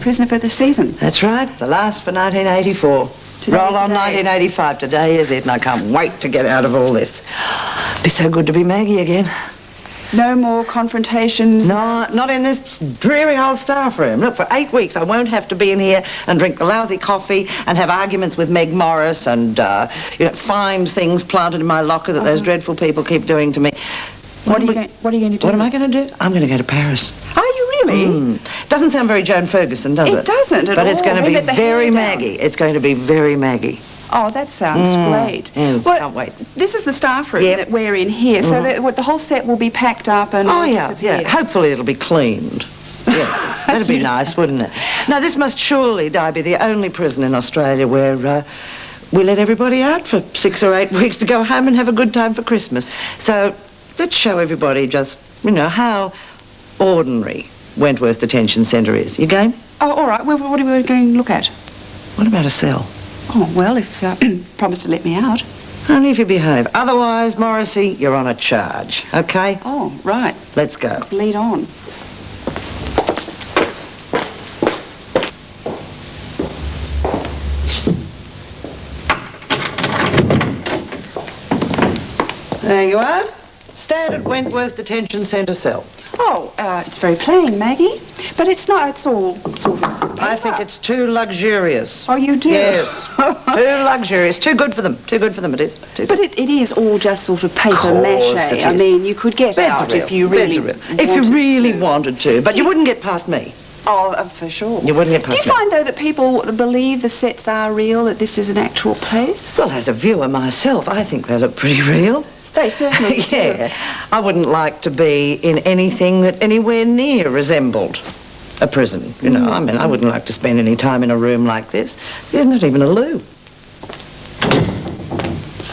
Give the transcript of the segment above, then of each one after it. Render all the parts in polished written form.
prisoner for the season. That's right, the last for 1984. Roll on 1985. Today is it, and I can't wait to get out of all this. Be so good to be Maggie again. No more confrontations? No, not in this dreary old staff room. Look, for 8 weeks I won't have to be in here and drink the lousy coffee and have arguments with Meg Morris and, find things planted in my locker that those dreadful people keep doing to me. What are you going to do? What am I going to do? I'm going to go to Paris. Are you really? Doesn't sound very Joan Ferguson, does it? It doesn't at But all. it's going to be very Maggie. It's going to be very Maggie. Oh, that sounds great. Well, can't wait. This is the staff room that we're in here, so that the whole set will be packed up and disappear. Yeah. Hopefully it'll be cleaned. Yeah, that'd be nice, wouldn't it? Now, this must surely, Di, be the only prison in Australia where we let everybody out for 6 or 8 weeks to go home and have a good time for Christmas. So let's show everybody just, how ordinary Wentworth Detention Centre is. You game? Oh, all right. Well, what are we going to look at? What about a cell? Oh, well, if promise to let me out. Only if you behave. Otherwise, Morrissey, you're on a charge, okay? Oh, right. Let's go. Lead on. There you are. Standard Wentworth Detention Centre cell. Oh, it's very plain, Maggie. But it's not, it's all sort of... I think it's too luxurious. Oh, you do? Yes. Too luxurious. Too good for them. Too good for them it is. But it is all just sort of paper mache. I mean, you could get out if you really wanted to. But you wouldn't get past me. Oh, for sure. You wouldn't get past me. Do you find, though, that people believe the sets are real, that this is an actual place? Well, as a viewer myself, I think they look pretty real. They certainly do. Yeah. I wouldn't like to be in anything that anywhere near resembled a prison. I mean, I wouldn't like to spend any time in a room like this. There's not even a loo.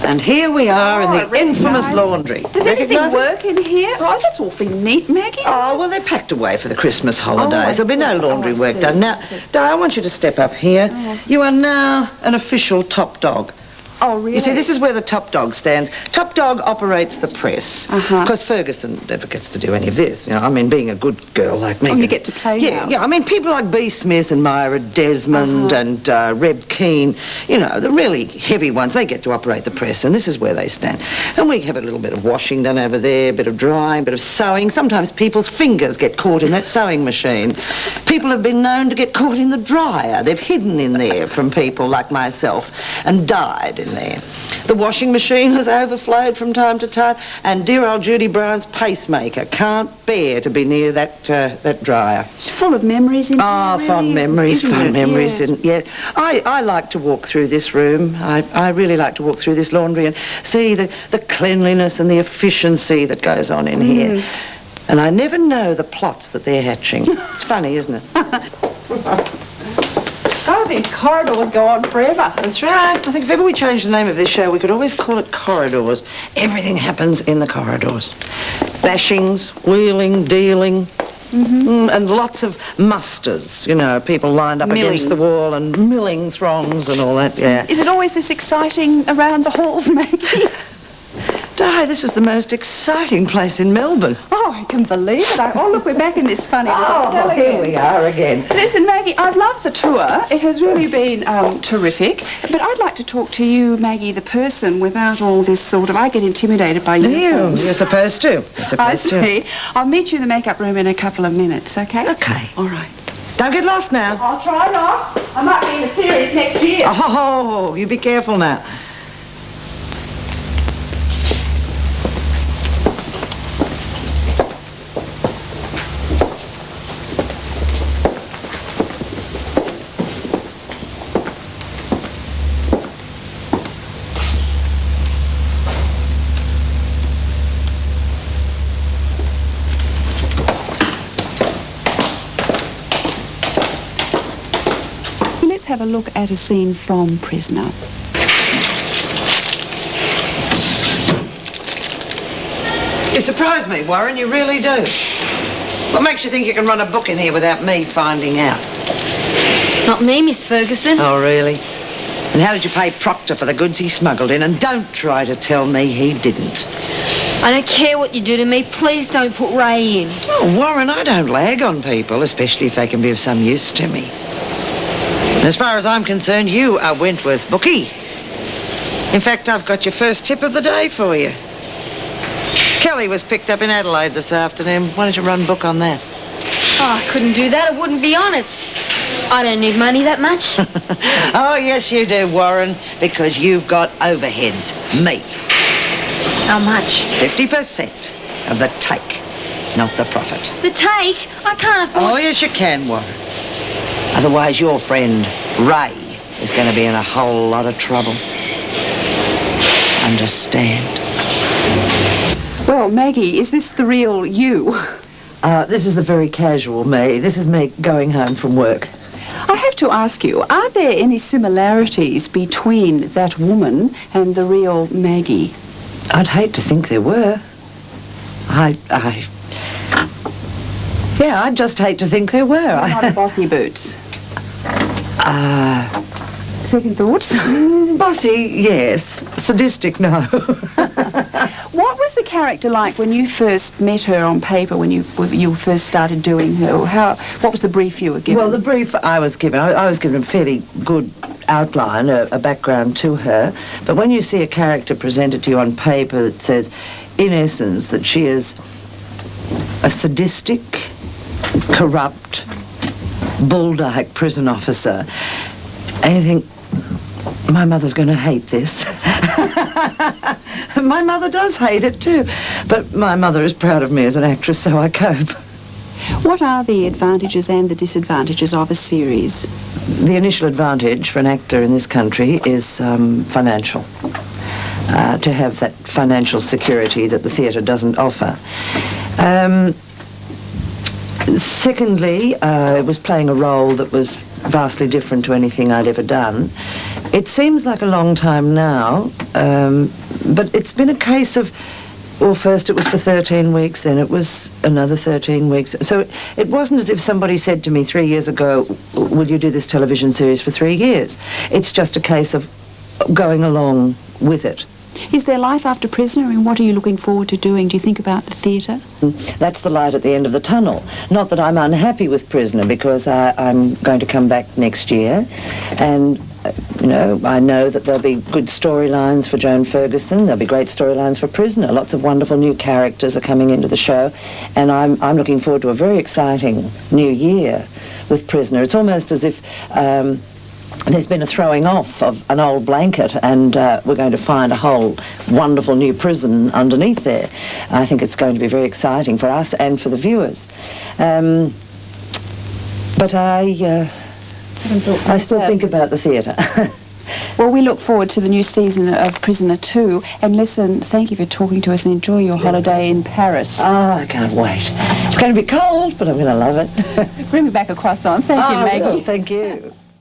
And here we are in the infamous laundry. Does anything work in here? Oh, that's awfully neat, Maggie. Oh, well, they're packed away for the Christmas holidays. There'll be no laundry work see. done. Now, Di, I want you to step up here. You are now an official top dog. Oh, really? You see, this is where the top dog stands. Top dog operates the press. Because Ferguson never gets to do any of this. I mean, being a good girl like me. Oh, you get to play now. Yeah, I mean, people like B. Smith and Myra Desmond and Reb Keane, the really heavy ones, they get to operate the press, and this is where they stand. And we have a little bit of washing done over there, a bit of drying, a bit of sewing. Sometimes people's fingers get caught in that sewing machine. People have been known to get caught in the dryer. They've hidden in there from people like myself and died in there. The washing machine has overflowed from time to time, and dear old Judy Brown's pacemaker can't bear to be near that dryer. It's full of memories in here. Oh, really, fond memories. Yes. Yes. I like to walk through this room. I really like to walk through this laundry and see the cleanliness and the efficiency that goes on in here. And I never know the plots that they're hatching. It's funny, isn't it? Oh, these corridors go on forever. That's right. I think if ever we changed the name of this show, we could always call it Corridors. Everything happens in the corridors. Bashings, wheeling, dealing, and lots of musters, people lined up against the wall and milling throngs and all that, yeah. Is it always this exciting around the halls, Maggie? Di, this is the most exciting place in Melbourne. Oh, I can believe it. Oh, look, we're back in this funny little cell again. Here we are again. Listen, Maggie, I've loved the tour. It has really been terrific. But I'd like to talk to you, Maggie, the person, without all this sort of... I get intimidated by uniforms. You're supposed to. I see. I'll meet you in the makeup room in a couple of minutes, okay? Okay. All right. Don't get lost now. I'll try not. I might be in a series next year. Oh, you be careful now. Let's have a look at a scene from Prisoner. You surprise me, Warren, you really do. What makes you think you can run a book in here without me finding out? Not me, Miss Ferguson. Oh, really? And how did you pay Proctor for the goods he smuggled in? And don't try to tell me he didn't. I don't care what you do to me. Please don't put Ray in. Oh, Warren, I don't lag on people, especially if they can be of some use to me. As far as I'm concerned, you are Wentworth's bookie. In fact, I've got your first tip of the day for you. Kelly was picked up in Adelaide this afternoon. Why don't you run book on that? Oh, I couldn't do that. I wouldn't be honest. I don't need money that much. Oh, yes, you do, Warren, because you've got overheads. Me. How much? 50% of the take, not the profit. The take? I can't afford... Oh, yes, you can, Warren. Otherwise, your friend, Ray, is going to be in a whole lot of trouble. Understand? Well, Maggie, is this the real you? This is the very casual me. This is me going home from work. I have to ask you, are there any similarities between that woman and the real Maggie? I'd hate to think there were. Yeah, I'd just hate to think there were. Not bossy boots. Second thoughts? Bossy, yes. Sadistic, no. What was the character like when you first met her on paper, when you first started doing her? What was the brief you were given? Well, the brief I was given, I was given a fairly good outline, a background to her. But when you see a character presented to you on paper that says, in essence, that she is a sadistic, corrupt, bull-dyke prison officer, and you think, my mother's going to hate this. My mother does hate it too. But my mother is proud of me as an actress, so I cope. What are the advantages and the disadvantages of a series? The initial advantage for an actor in this country is financial. To have that financial security that the theatre doesn't offer. Secondly, it was playing a role that was vastly different to anything I'd ever done. It seems like a long time now, but it's been a case of, well, first it was for 13 weeks, then it was another 13 weeks. So it wasn't as if somebody said to me 3 years ago, will you do this television series for 3 years? It's just a case of going along with it. Is there life after Prisoner, and what are you looking forward to doing? Do you think about the theatre? That's the light at the end of the tunnel. Not that I'm unhappy with Prisoner, because I'm going to come back next year, and you know, I know that there'll be good storylines for Joan Ferguson. There'll be great storylines for Prisoner. Lots of wonderful new characters are coming into the show, and I'm looking forward to a very exciting new year with Prisoner. It's almost as if there's been a throwing off of an old blanket, and we're going to find a whole wonderful new prison underneath there. I think it's going to be very exciting for us and for the viewers. But I still think about the theatre. Well, we look forward to the new season of Prisoner 2. And listen, thank you for talking to us, and enjoy your holiday in Paris. Oh, I can't wait. It's going to be cold, but I'm going to love it. Bring me back a croissant. Thank you, Maggie. Thank you.